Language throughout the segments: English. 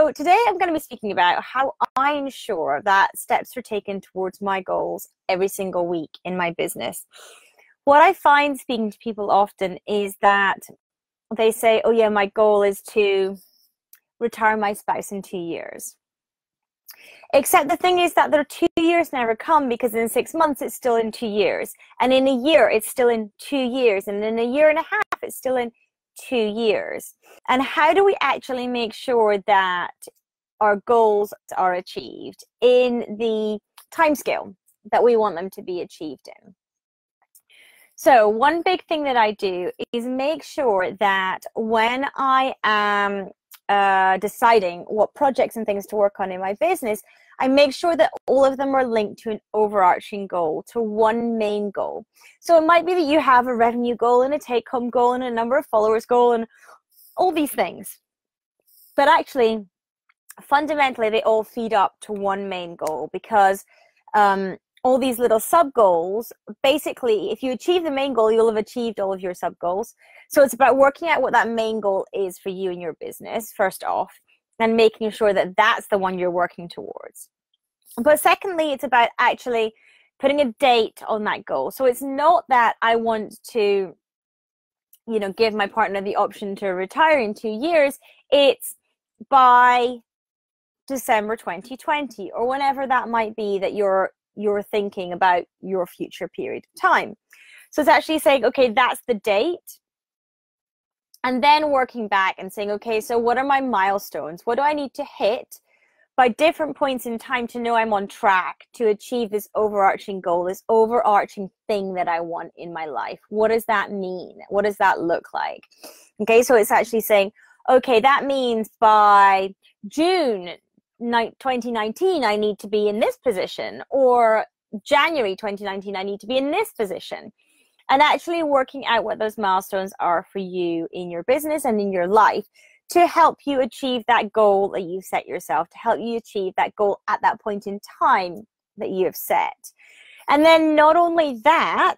So today I'm going to be speaking about how I ensure that steps are taken towards my goals every single week in my business. What I find speaking to people often is that they say, oh yeah, my goal is to retire my spouse in 2 years. Except the thing is that their 2 years never come, because in 6 months it's still in 2 years. And in a year it's still in 2 years. And in a year and a half it's still in 2 years. And how do we actually make sure that our goals are achieved in the timescale that we want them to be achieved in? So one big thing that I do is make sure that when I am deciding what projects and things to work on in my business, I make sure that all of them are linked to an overarching goal, to one main goal. So it might be that you have a revenue goal and a take-home goal and a number of followers goal and all these things. But actually, fundamentally, they all feed up to one main goal, because all these little sub-goals, basically, if you achieve the main goal, you'll have achieved all of your sub-goals. So it's about working out what that main goal is for you and your business, first off, and making sure that that's the one you're working towards. But secondly, it's about actually putting a date on that goal. So it's not that I want to, give my partner the option to retire in 2 years. It's by December 2020, or whenever that might be that you're thinking about your future period of time. So it's actually saying, okay, that's the date. And then working back and saying, okay, so what are my milestones? What do I need to hit by different points in time to know I'm on track to achieve this overarching goal, this overarching thing that I want in my life? What does that mean? What does that look like? Okay, so it's actually saying, okay, that means by June 2019, I need to be in this position, or January 2019, I need to be in this position. And actually working out what those milestones are for you in your business and in your life to help you achieve that goal that you set yourself, to help you achieve that goal at that point in time that you have set. And then not only that,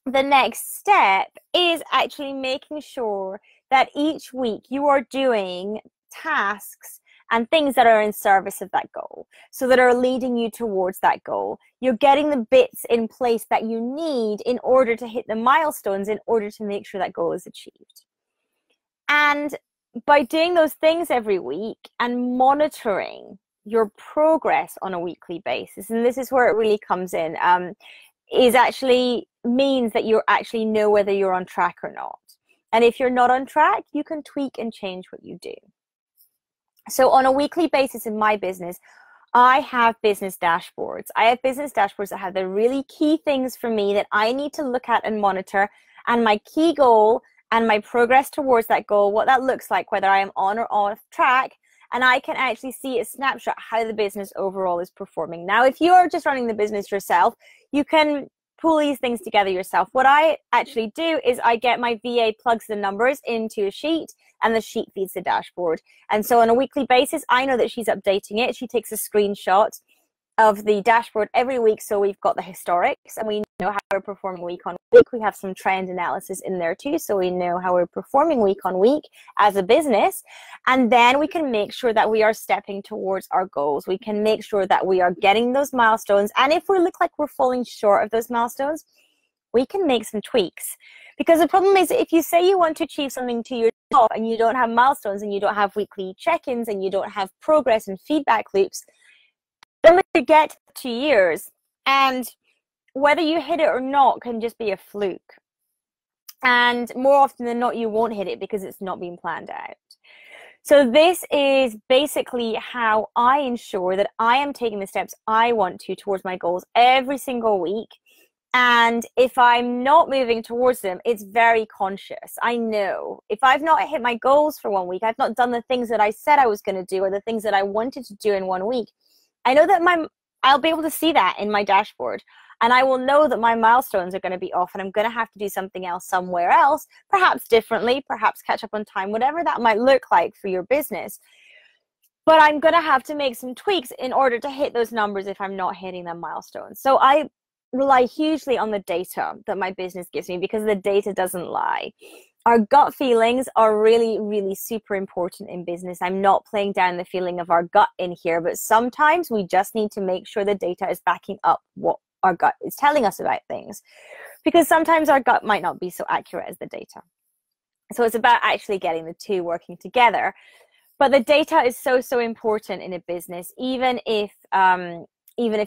the next step is actually making sure that each week you are doing tasks and things that are in service of that goal, so that are leading you towards that goal. You're getting the bits in place that you need in order to hit the milestones, in order to make sure that goal is achieved. And by doing those things every week and monitoring your progress on a weekly basis, and this is where it really comes in, is actually means that you actually know whether you're on track or not. And if you're not on track, you can tweak and change what you do. So on a weekly basis in my business, I have business dashboards. I have business dashboards that have the really key things for me that I need to look at and monitor, and my key goal and my progress towards that goal, what that looks like, whether I am on or off track, and I can actually see a snapshot how the business overall is performing. Now, if you are just running the business yourself, you can pull these things together yourself. What I actually do is I get my VA plugs the numbers into a sheet, and the sheet feeds the dashboard. And so on a weekly basis, I know that she's updating it. She takes a screenshot of the dashboard every week, so we've got the historics and we know how we're performing week on week. We have some trend analysis in there too, so we know how we're performing week on week as a business. And then we can make sure that we are stepping towards our goals. We can make sure that we are getting those milestones, and if we look like we're falling short of those milestones, we can make some tweaks. Because the problem is, if you say you want to achieve something to yourself and you don't have milestones and you don't have weekly check-ins and you don't have progress and feedback loops, then you get 2 years, and whether you hit it or not can just be a fluke. And more often than not, you won't hit it because it's not being planned out. So this is basically how I ensure that I am taking the steps I want to towards my goals every single week. And if I'm not moving towards them, it's very conscious. I know if I've not hit my goals for 1 week, I've not done the things that I said I was going to do or the things that I wanted to do in 1 week, I know that I'll be able to see that in my dashboard. And I will know that my milestones are going to be off, and I'm going to have to do something else somewhere else, perhaps differently, perhaps catch up on time, whatever that might look like for your business. But I'm going to have to make some tweaks in order to hit those numbers if I'm not hitting the milestones. So I rely hugely on the data that my business gives me, because the data doesn't lie. our gut feelings are really, really super important in business. I'm not playing down the feeling of our gut in here, but sometimes we just need to make sure the data is backing up what our gut is telling us about things, because sometimes our gut might not be so accurate as the data. So it's about actually getting the two working together. But the data is so, so important in a business, even if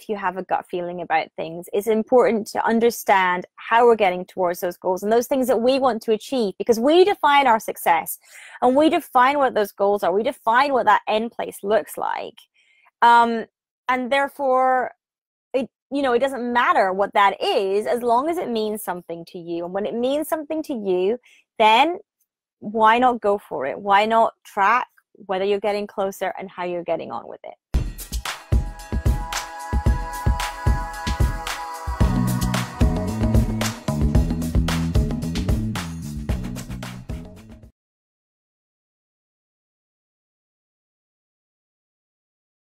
you have a gut feeling about things. It's important to understand how we're getting towards those goals and those things that we want to achieve, because we define our success and we define what those goals are. We define what that end place looks like. And therefore, it doesn't matter what that is as long as it means something to you. And when it means something to you, then why not go for it? Why not track whether you're getting closer and how you're getting on with it?